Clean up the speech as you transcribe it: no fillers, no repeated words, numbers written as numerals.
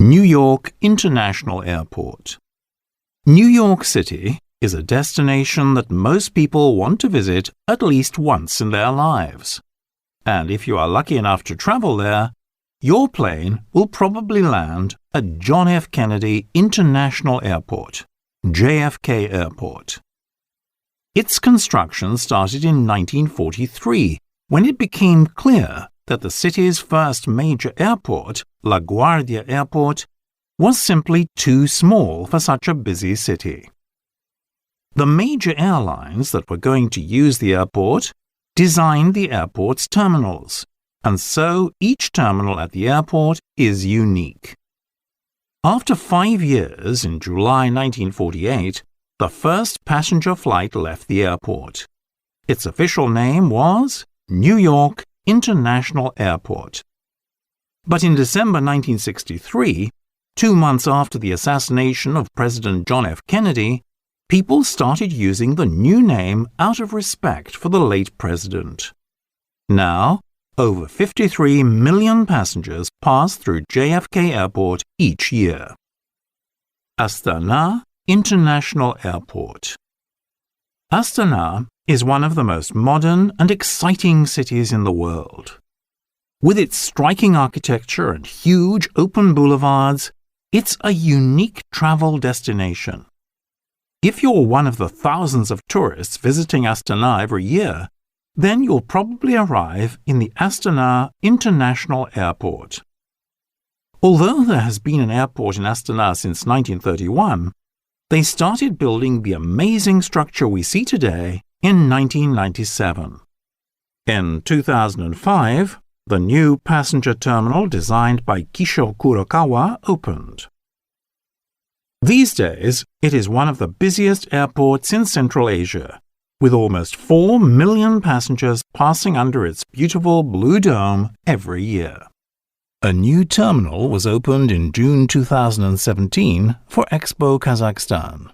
New York International Airport. New York City is a destination that most people want to visit at least once in their lives. And if you are lucky enough to travel there, your plane will probably land at John F. Kennedy International Airport, JFK Airport. Its construction started in 1943, when it became clear that the city's first major airport, LaGuardia Airport, was simply too small for such a busy city. The major airlines that were going to use the airport designed the airport's terminals, and so each terminal at the airport is unique. After 5 years, in July 1948, the first passenger flight left the airport. Its official name was New York International Airport. But in December 1963, 2 months after the assassination of President John F. Kennedy, people started using the new name out of respect for the late president. Now, over 53 million passengers pass through JFK Airport each year. Astana International Airport. Astana is one of the most modern and exciting cities in the world. With its striking architecture and huge open boulevards, it's a unique travel destination. If you're one of the thousands of tourists visiting Astana every year, then you'll probably arrive in the Astana International Airport. Although there has been an airport in Astana since 1931, they started building the amazing structure we see today in 1997. In 2005, the new passenger terminal designed by Kishore Kurokawa opened. These days, it is one of the busiest airports in Central Asia, with almost 4 million passengers passing under its beautiful blue dome every year. A new terminal was opened in June 2017 for Expo Kazakhstan.